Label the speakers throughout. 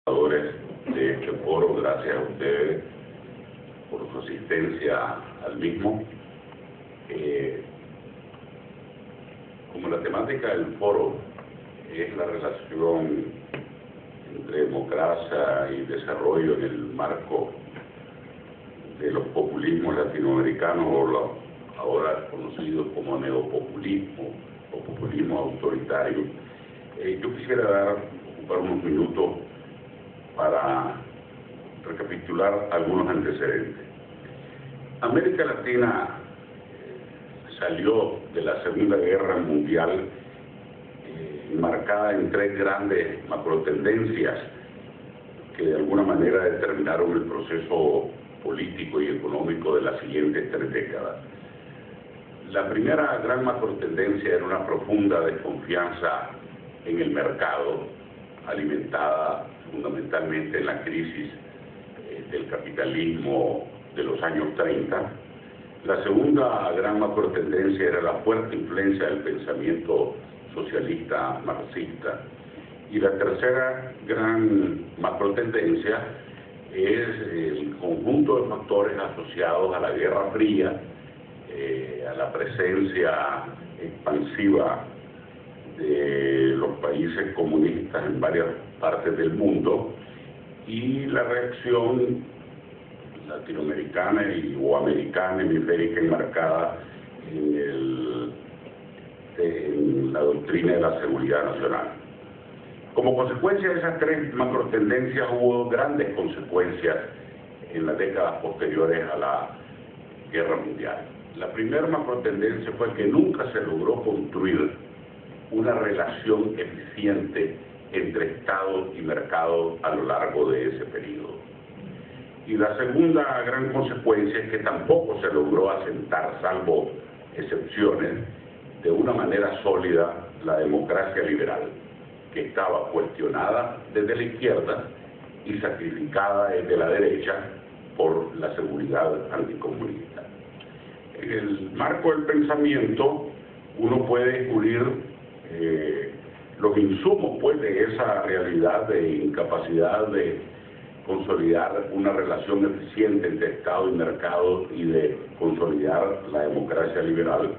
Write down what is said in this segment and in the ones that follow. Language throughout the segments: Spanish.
Speaker 1: De este foro, gracias a ustedes por su asistencia al mismo. Como la temática del foro es la relación entre democracia y desarrollo en el marco de los populismos latinoamericanos, o ahora conocidos como neopopulismo o populismo autoritario, yo quisiera ocupar unos minutos para recapitular algunos antecedentes. América Latina salió de la Segunda Guerra Mundial marcada en tres grandes macrotendencias que de alguna manera determinaron el proceso político y económico de las siguientes 3 décadas. La primera gran macrotendencia era una profunda desconfianza en el mercado, alimentada fundamentalmente en la crisis del capitalismo de los años 30. La segunda gran macrotendencia era la fuerte influencia del pensamiento socialista marxista. Y la tercera gran macrotendencia es el conjunto de factores asociados a la Guerra Fría, a la presencia expansiva de los países comunistas en varias partes del mundo y la reacción latinoamericana o americana hemisférica enmarcada en la doctrina de la seguridad nacional. Como consecuencia de esas tres macrotendencias hubo grandes consecuencias en las décadas posteriores a la Guerra Mundial. La primera macrotendencia fue que nunca se logró construir una relación eficiente entre Estado y mercado a lo largo de ese periodo. Y la segunda gran consecuencia es que tampoco se logró asentar, salvo excepciones, de una manera sólida la democracia liberal, que estaba cuestionada desde la izquierda y sacrificada desde la derecha por la seguridad anticomunista. En el marco del pensamiento uno puede descubrir los insumos pues, de esa realidad de incapacidad de consolidar una relación eficiente entre Estado y mercado y de consolidar la democracia liberal.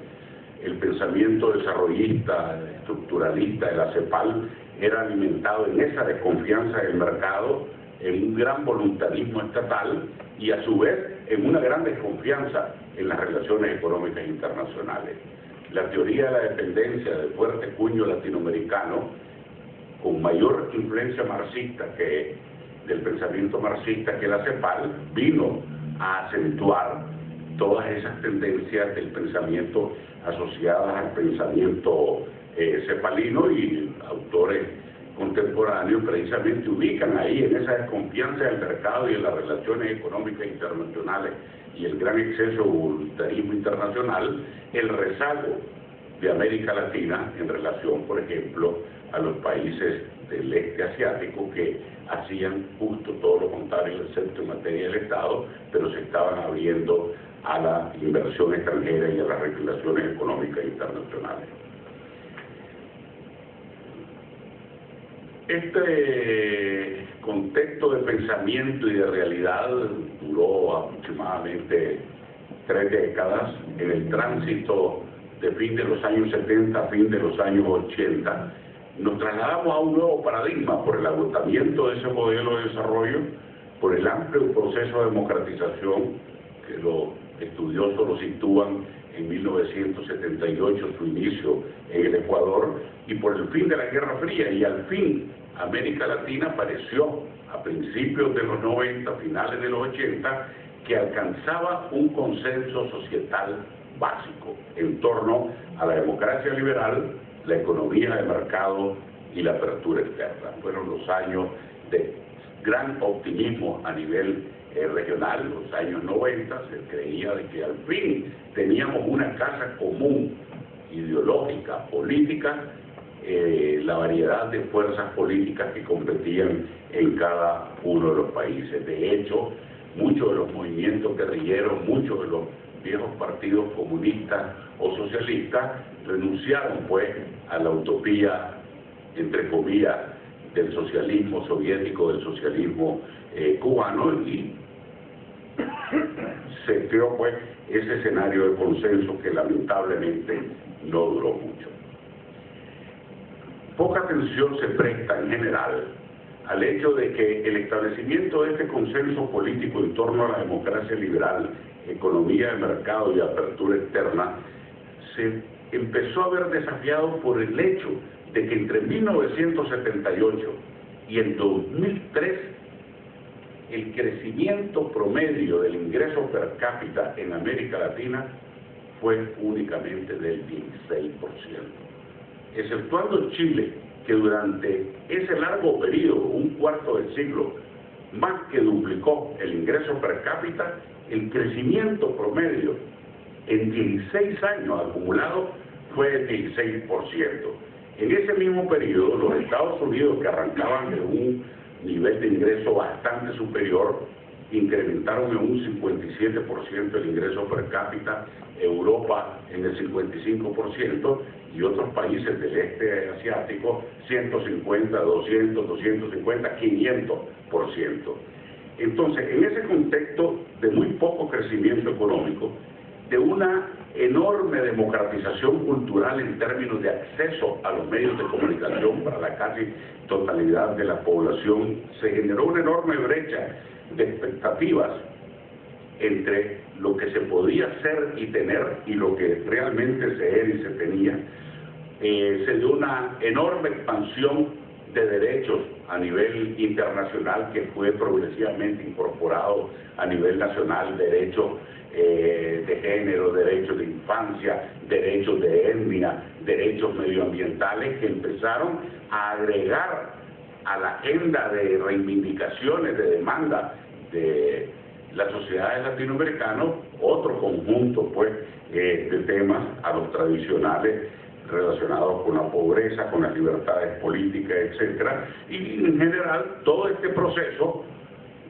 Speaker 1: El pensamiento desarrollista, estructuralista de la CEPAL era alimentado en esa desconfianza del mercado, en un gran voluntarismo estatal y a su vez en una gran desconfianza en las relaciones económicas internacionales. La teoría de la dependencia de fuerte cuño latinoamericano, con mayor influencia marxista que del pensamiento marxista que la CEPAL, vino a acentuar todas esas tendencias del pensamiento asociadas al pensamiento cepalino, y autores contemporáneos precisamente ubican ahí en esa desconfianza del mercado y en las relaciones económicas internacionales y el gran exceso de voluntarismo internacional el rezago de América Latina en relación, por ejemplo, a los países del este asiático que hacían justo todo lo contrario, excepto en materia del Estado, pero se estaban abriendo a la inversión extranjera y a las regulaciones económicas internacionales. Este contexto de pensamiento y de realidad duró aproximadamente 3 décadas. En el tránsito de fin de los años 70 a fin de los años 80, nos trasladamos a un nuevo paradigma por el agotamiento de ese modelo de desarrollo, por el amplio proceso de democratización, que los estudiosos lo sitúan en 1978, su inicio en el Ecuador, y por el fin de la Guerra Fría, y al fin América Latina pareció a principios de los 90, finales de los 80, que alcanzaba un consenso societal básico en torno a la democracia liberal, la economía de mercado y la apertura externa. Fueron los años de gran optimismo a nivel regional, los años 90, se creía de que al fin teníamos una casa común, ideológica, política, la variedad de fuerzas políticas que competían en cada uno de los países. De hecho, muchos de los movimientos guerrilleros, muchos de los viejos partidos comunistas o socialistas renunciaron pues a la utopía, entre comillas, del socialismo soviético, del socialismo cubano, y se creó pues ese escenario de consenso que lamentablemente no duró mucho. Poca atención se presta en general al hecho de que el establecimiento de este consenso político en torno a la democracia liberal, economía de mercado y apertura externa se empezó a ver desafiado por el hecho de que entre 1978 y el 2003 el crecimiento promedio del ingreso per cápita en América Latina fue únicamente del 16%. Exceptuando Chile, que durante ese largo periodo, un cuarto de siglo, más que duplicó el ingreso per cápita, el crecimiento promedio en 16 años acumulado fue del 16%. En ese mismo periodo, los Estados Unidos, que arrancaban de un nivel de ingreso bastante superior, incrementaron en un 57% el ingreso per cápita, Europa en el 55% y otros países del este asiático 150, 200, 250, 500%. Entonces, en ese contexto de muy poco crecimiento económico, de una enorme democratización cultural en términos de acceso a los medios de comunicación para la casi totalidad de la población, se generó una enorme brecha de expectativas entre lo que se podía hacer y tener y lo que realmente se era y se tenía. Se dio una enorme expansión de derechos a nivel internacional que fue progresivamente incorporado a nivel nacional, derechos de género, derechos de infancia, derechos de etnia, derechos medioambientales que empezaron a agregar a la agenda de reivindicaciones, de demanda de las sociedades latinoamericanas, otro conjunto pues de temas a los tradicionales relacionados con la pobreza, con las libertades políticas, etcétera, y en general todo este proceso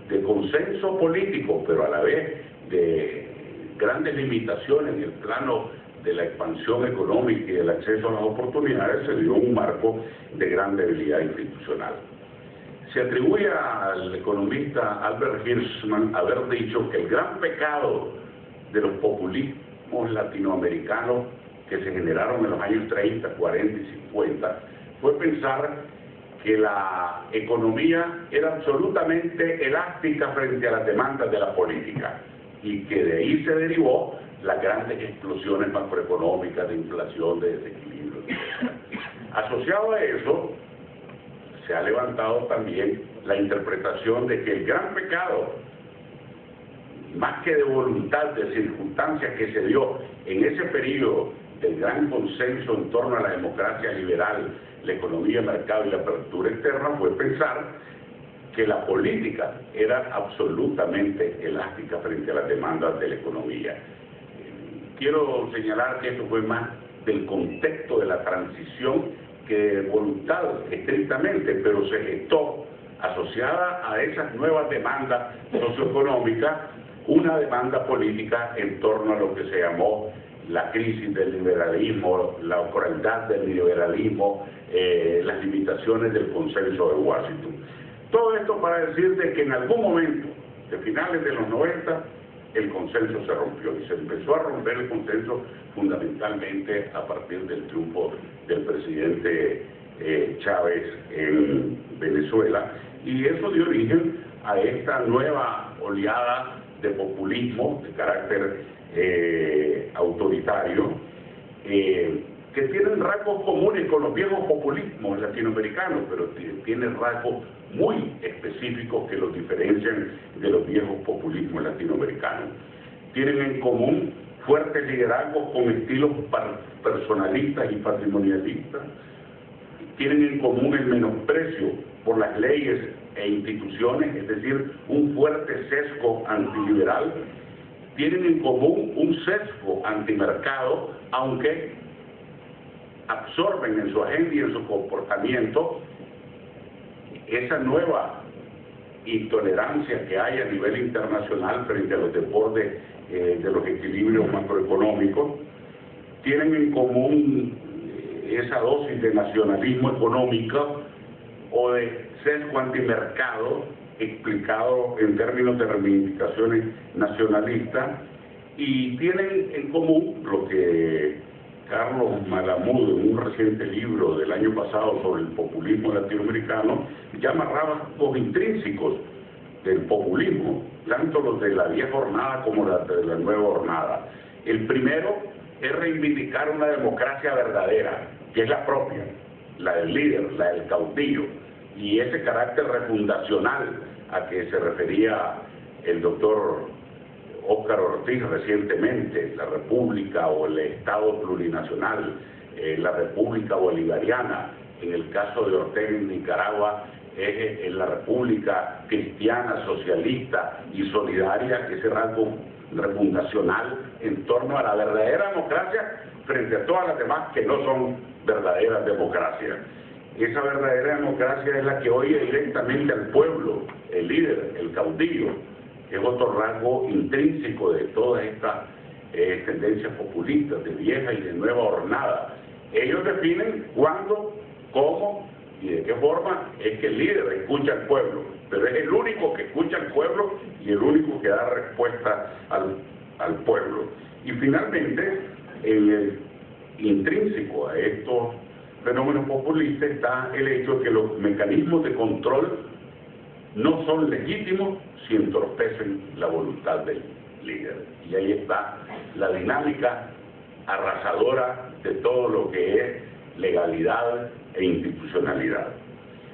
Speaker 1: de consenso político, pero a la vez de grandes limitaciones en el plano de la expansión económica y del acceso a las oportunidades, se dio un marco de gran debilidad institucional. Se atribuye al economista Albert Hirschman haber dicho que el gran pecado de los populismos latinoamericanos que se generaron en los años 30, 40 y 50 fue pensar que la economía era absolutamente elástica frente a las demandas de la política y que de ahí se derivó las grandes explosiones macroeconómicas de inflación, de desequilibrio, etc. Asociado a eso, se ha levantado también la interpretación de que el gran pecado, más que de voluntad, de circunstancias que se dio en ese periodo del gran consenso en torno a la democracia liberal, la economía de mercado y la apertura externa, fue pensar que la política era absolutamente elástica frente a las demandas de la economía. Quiero señalar que esto fue más del contexto de la transición que de voluntad estrictamente, pero se gestó asociada a esas nuevas demandas socioeconómicas una demanda política en torno a lo que se llamó la crisis del liberalismo, la crueldad del liberalismo, las limitaciones del consenso de Washington. Todo esto para decir de que en algún momento, de finales de los 90, el consenso se rompió y se empezó a romper el consenso fundamentalmente a partir del triunfo del presidente Chávez en Venezuela, y eso dio origen a esta nueva oleada de populismo de carácter autoritario que tienen rasgos comunes con los viejos populismos latinoamericanos, pero tienen rasgos muy específicos que los diferencian de los viejos populismos latinoamericanos. Tienen en común fuertes liderazgos con estilos personalistas y patrimonialistas, tienen en común el menosprecio por las leyes e instituciones, es decir, un fuerte sesgo antiliberal, tienen en común un sesgo antimercado, aunque absorben en su agenda y en su comportamiento esa nueva intolerancia que hay a nivel internacional frente a los desbordes de los equilibrios macroeconómicos, tienen en común esa dosis de nacionalismo económico o de sesgo antimercado, explicado en términos de reivindicaciones nacionalistas, y tienen en común lo que Carlos Malamud, en un reciente libro del año pasado sobre el populismo latinoamericano, llama rasgos intrínsecos del populismo, tanto los de la vieja jornada como los de la nueva jornada. El primero es reivindicar una democracia verdadera, que es la propia, la del líder, la del caudillo, y ese carácter refundacional a que se refería el doctor Óscar Ortiz recientemente, la república o el Estado plurinacional, la república bolivariana. En el caso de Ortega en Nicaragua es la república cristiana, socialista y solidaria, ese rasgo refundacional en torno a la verdadera democracia frente a todas las demás que no son verdaderas democracias. Esa verdadera democracia es la que oye directamente al pueblo, el líder, el caudillo, que es otro rasgo intrínseco de todas estas tendencias populistas de vieja y de nueva jornada. Ellos definen cuándo, cómo y de qué forma es que el líder escucha al pueblo, pero es el único que escucha al pueblo y el único que da respuesta al pueblo. Y finalmente, en el intrínseco a estos fenómenos populistas está el hecho de que los mecanismos de control no son legítimos si entorpecen la voluntad del líder. Y ahí está la dinámica arrasadora de todo lo que es legalidad e institucionalidad.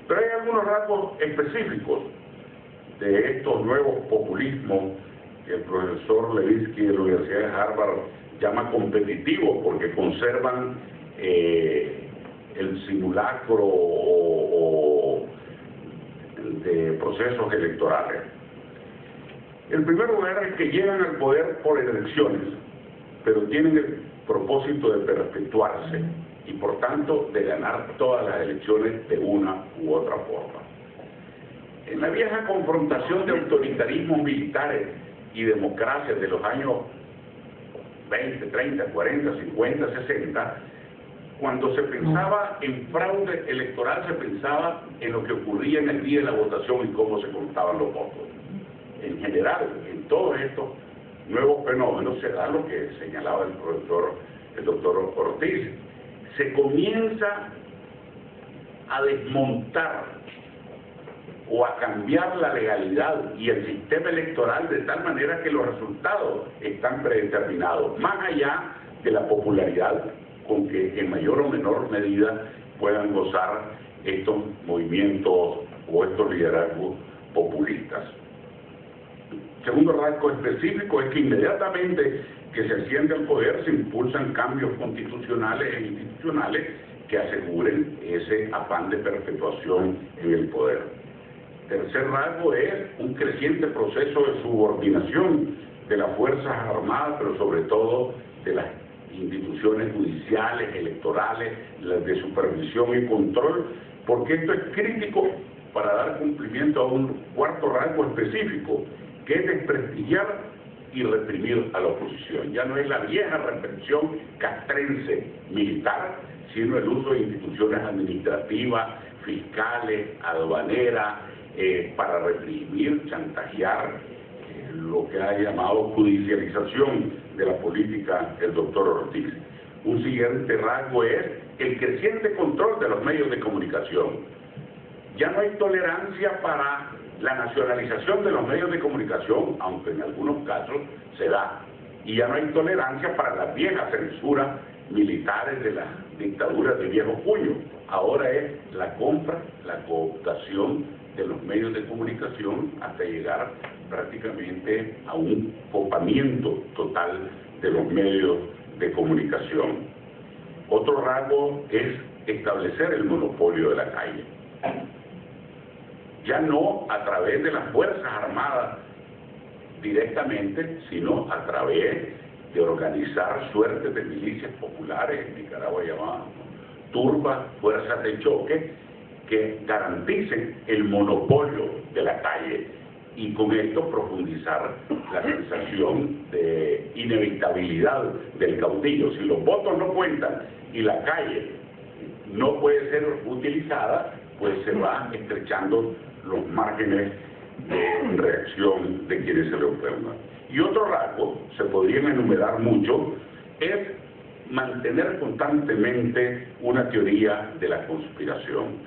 Speaker 1: Pero hay algunos rasgos específicos de estos nuevos populismos que el profesor Levitsky de la Universidad de Harvard llama competitivos, porque conservan el simulacro de procesos electorales. El primer lugar es que llegan al poder por elecciones, pero tienen el propósito de perpetuarse y por tanto de ganar todas las elecciones de una u otra forma. En la vieja confrontación de autoritarismos militares y democracias de los años 20, 30, 40, 50, 60, cuando se pensaba en fraude electoral, se pensaba en lo que ocurría en el día de la votación y cómo se contaban los votos. En general, en todos estos nuevos fenómenos se da lo que señalaba el doctor Ortiz. Se comienza a desmontar o a cambiar la legalidad y el sistema electoral de tal manera que los resultados están predeterminados, más allá de la popularidad con que en mayor o menor medida puedan gozar estos movimientos o estos liderazgos populistas. Segundo rasgo específico es que inmediatamente que se asciende al poder se impulsan cambios constitucionales e institucionales que aseguren ese afán de perpetuación en el poder. Tercer rasgo es un creciente proceso de subordinación de las Fuerzas Armadas, pero sobre todo de las instituciones judiciales, electorales, las de supervisión y control, porque esto es crítico para dar cumplimiento a un cuarto rasgo específico, que es desprestigiar y reprimir a la oposición. Ya no es la vieja represión castrense militar, sino el uso de instituciones administrativas, fiscales, aduaneras, para reprimir, chantajear, lo que ha llamado judicialización de la política el doctor Ortiz. Un siguiente rasgo es el creciente control de los medios de comunicación. Ya no hay tolerancia para la nacionalización de los medios de comunicación, aunque en algunos casos se da, y ya no hay tolerancia para las viejas censuras militares de las dictaduras de viejo puño. Ahora es la compra, la cooptación de los medios de comunicación hasta llegar prácticamente a un copamiento total de los medios de comunicación. Otro rasgo es establecer el monopolio de la calle. Ya no a través de las Fuerzas Armadas directamente, sino a través de organizar suertes de milicias populares, en Nicaragua llamadas turbas, fuerzas de choque, que garanticen el monopolio de la calle y con esto profundizar la sensación de inevitabilidad del caudillo. Si los votos no cuentan y la calle no puede ser utilizada, pues se van estrechando los márgenes de reacción de quienes se le opongan. Y otro rasgo, se podrían enumerar mucho, es mantener constantemente una teoría de la conspiración.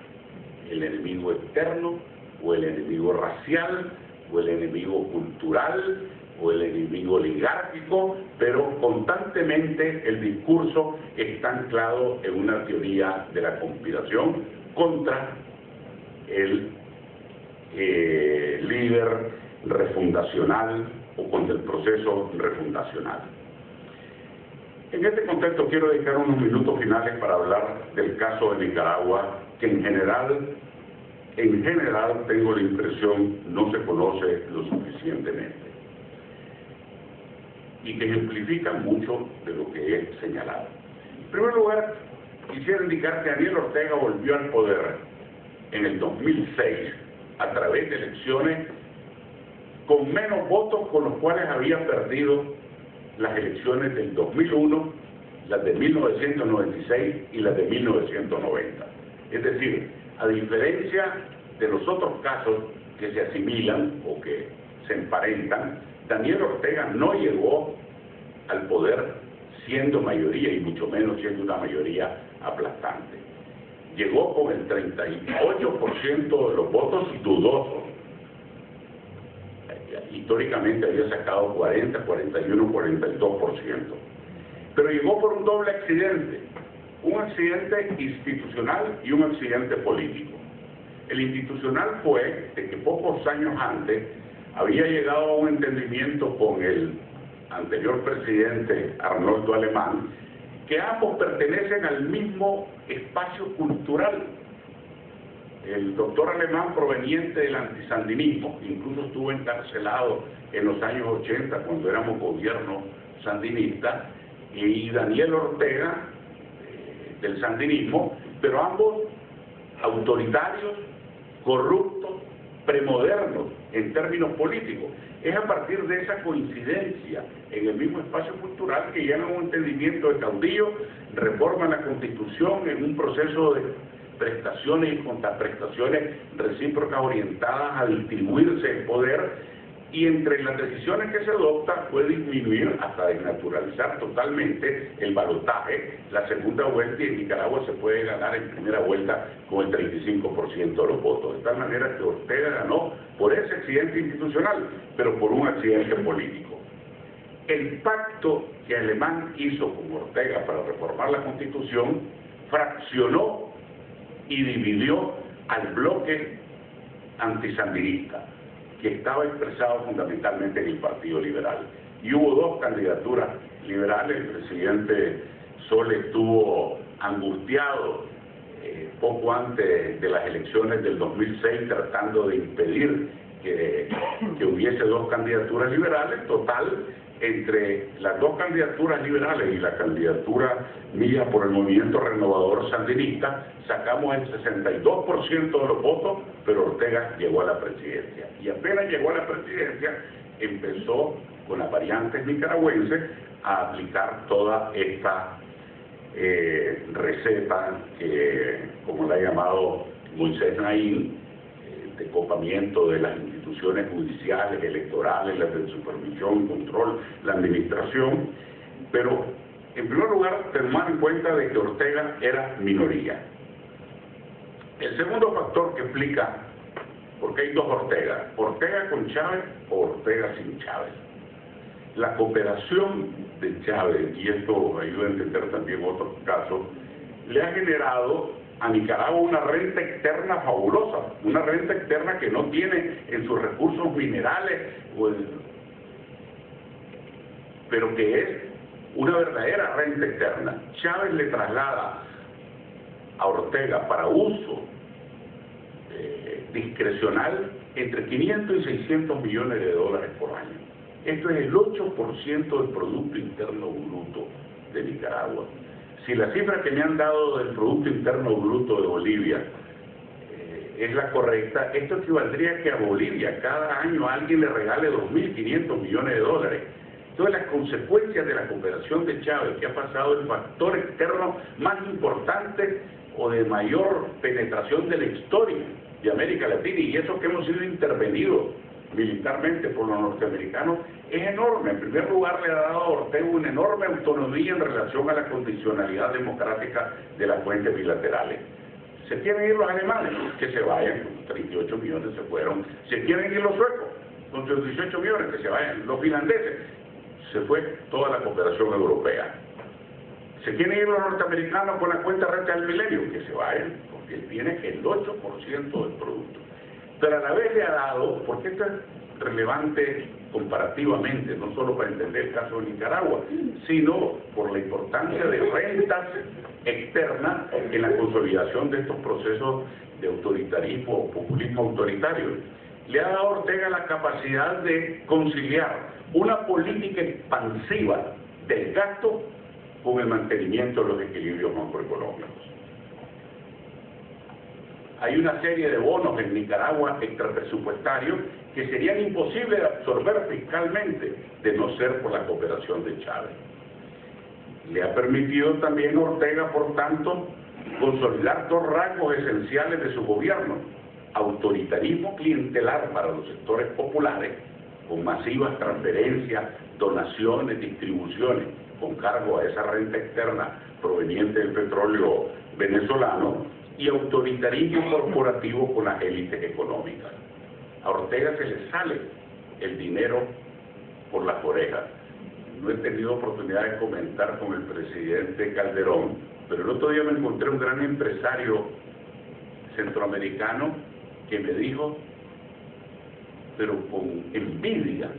Speaker 1: El enemigo externo, o el enemigo racial, o el enemigo cultural, o el enemigo oligárquico, pero constantemente el discurso está anclado en una teoría de la conspiración contra el líder refundacional o contra el proceso refundacional. En este contexto quiero dedicar unos minutos finales para hablar del caso de Nicaragua, que en general tengo la impresión no se conoce lo suficientemente y que ejemplifica mucho de lo que he señalado. En primer lugar, quisiera indicar que Daniel Ortega volvió al poder en el 2006 a través de elecciones con menos votos con los cuales había perdido las elecciones del 2001, las de 1996 y las de 1990. Es decir, a diferencia de los otros casos que se asimilan o que se emparentan, Daniel Ortega no llegó al poder siendo mayoría y mucho menos siendo una mayoría aplastante. Llegó con el 38% de los votos dudosos. Históricamente había sacado 40, 41, 42%. Pero llegó por un doble accidente, un accidente institucional y un accidente político. El institucional fue de que pocos años antes había llegado a un entendimiento con el anterior presidente Arnoldo Alemán, que ambos pertenecen al mismo espacio cultural. El doctor Alemán, proveniente del antisandinismo, incluso estuvo encarcelado en los años 80 cuando éramos gobierno sandinista, y Daniel Ortega del sandinismo, pero ambos autoritarios, corruptos, premodernos en términos políticos. Es a partir de esa coincidencia en el mismo espacio cultural que llegan a un entendimiento de caudillo, reforman la Constitución en un proceso de prestaciones y contraprestaciones recíprocas orientadas a distribuirse el poder, y entre las decisiones que se adopta puede disminuir hasta desnaturalizar totalmente el balotaje, la segunda vuelta, y en Nicaragua se puede ganar en primera vuelta con el 35% de los votos. De tal manera que Ortega ganó por ese accidente institucional, pero por un accidente político. El pacto que Alemán hizo con Ortega para reformar la Constitución fraccionó y dividió al bloque antisandinista, que estaba expresado fundamentalmente en el Partido Liberal. Y hubo dos candidaturas liberales. El presidente Solé estuvo angustiado poco antes de las elecciones del 2006 tratando de impedir que hubiese dos candidaturas liberales. Total, entre las dos candidaturas liberales y la candidatura mía por el Movimiento Renovador Sandinista, sacamos el 62% de los votos, pero Ortega llegó a la presidencia. Y apenas llegó a la presidencia, empezó con las variantes nicaragüenses a aplicar toda esta receta que, como la ha llamado Moisés Naín, de copamiento de las instituciones judiciales, electorales, las de supervisión, control, la administración. Pero, en primer lugar, tomar en cuenta de que Ortega era minoría. El segundo factor que explica, porque hay dos Ortegas, Ortega con Chávez o Ortega sin Chávez. La cooperación de Chávez, y esto ayuda a entender también otros casos, le ha generado a Nicaragua una renta externa fabulosa, una renta externa que no tiene en sus recursos minerales, pero que es una verdadera renta externa. Chávez le traslada a Ortega para uso discrecional entre 500 y 600 millones de dólares por año. Esto es el 8% del Producto Interno Bruto de Nicaragua. Si la cifra que me han dado del Producto Interno Bruto de Bolivia es la correcta, esto equivaldría a que a Bolivia cada año alguien le regale 2.500 millones de dólares. Entonces, las consecuencias de la cooperación de Chávez, que ha pasado el factor externo más importante o de mayor penetración de la historia de América Latina, y eso que hemos sido intervenidos militarmente por los norteamericanos es enorme. En primer lugar, le ha dado a Ortega una enorme autonomía en relación a la condicionalidad democrática de las fuentes bilaterales. Se quieren ir los alemanes, que se vayan, con 38 millones se fueron. Se quieren ir los suecos, con sus 18 millones, que se vayan. Los finlandeses, se fue toda la cooperación europea. Se quieren ir los norteamericanos con la cuenta renta del milenio, que se vayan, porque tiene el 8% del producto. Pero a la vez le ha dado, porque esto es relevante comparativamente, no solo para entender el caso de Nicaragua, sino por la importancia de rentas externas en la consolidación de estos procesos de autoritarismo o populismo autoritario. Le ha dado a Ortega la capacidad de conciliar una política expansiva del gasto con el mantenimiento de los equilibrios macroeconómicos. Hay una serie de bonos en Nicaragua extrapresupuestarios que serían imposibles de absorber fiscalmente de no ser por la cooperación de Chávez. Le ha permitido también a Ortega, por tanto, consolidar dos rasgos esenciales de su gobierno: autoritarismo clientelar para los sectores populares, con masivas transferencias, donaciones, distribuciones, con cargo a esa renta externa proveniente del petróleo venezolano, y autoritarismo corporativo con las élites económicas. A Ortega se le sale el dinero por las orejas. No he tenido oportunidad de comentar con el presidente Calderón, pero el otro día me encontré un gran empresario centroamericano que me dijo, pero con envidia,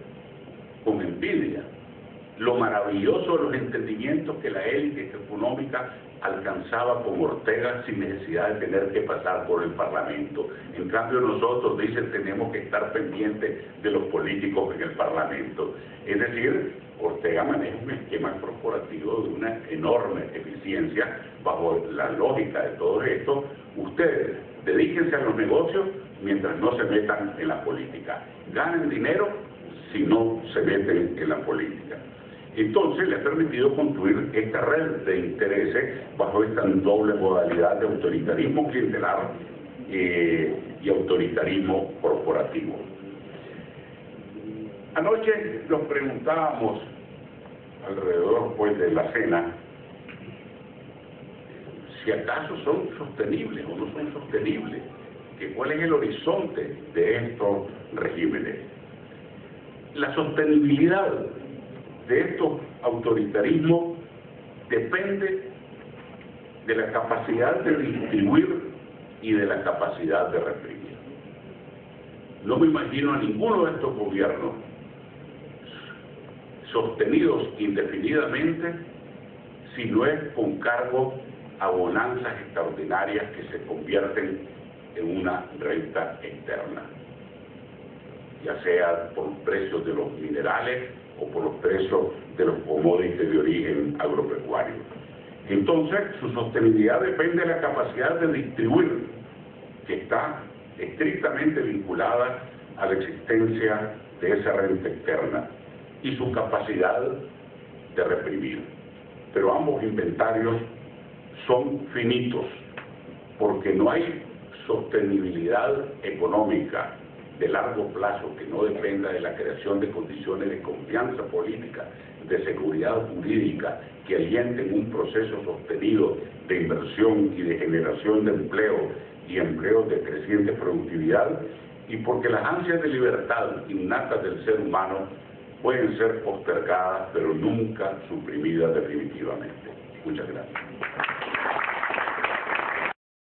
Speaker 1: lo maravilloso de los entendimientos que la élite económica alcanzaba con Ortega sin necesidad de tener que pasar por el Parlamento. En cambio nosotros, dicen, tenemos que estar pendientes de los políticos en el Parlamento. Es decir, Ortega maneja un esquema corporativo de una enorme eficiencia. Bajo la lógica de todo esto, ustedes dedíquense a los negocios mientras no se metan en la política. Ganen dinero si no se meten en la política. Entonces le ha permitido construir esta red de intereses bajo esta doble modalidad de autoritarismo clientelar y autoritarismo corporativo. Anoche nos preguntábamos, alrededor pues de la cena, si acaso son sostenibles o no son sostenibles, que cuál es el horizonte de estos regímenes. La sostenibilidad de estos autoritarismos depende de la capacidad de distribuir y de la capacidad de reprimir. No me imagino a ninguno de estos gobiernos sostenidos indefinidamente si no es con cargo a bonanzas extraordinarias que se convierten en una renta externa, ya sea por los precios de los minerales o por los precios de los commodities de origen agropecuario. Entonces, su sostenibilidad depende de la capacidad de distribuir, que está estrictamente vinculada a la existencia de esa renta externa, y su capacidad de reprimir. Pero ambos inventarios son finitos, porque no hay sostenibilidad económica de largo plazo que no dependa de la creación de condiciones de confianza política, de seguridad jurídica, que alienten un proceso sostenido de inversión y de generación de empleo y empleos de creciente productividad, y porque las ansias de libertad innatas del ser humano pueden ser postergadas, pero nunca suprimidas definitivamente. Muchas gracias.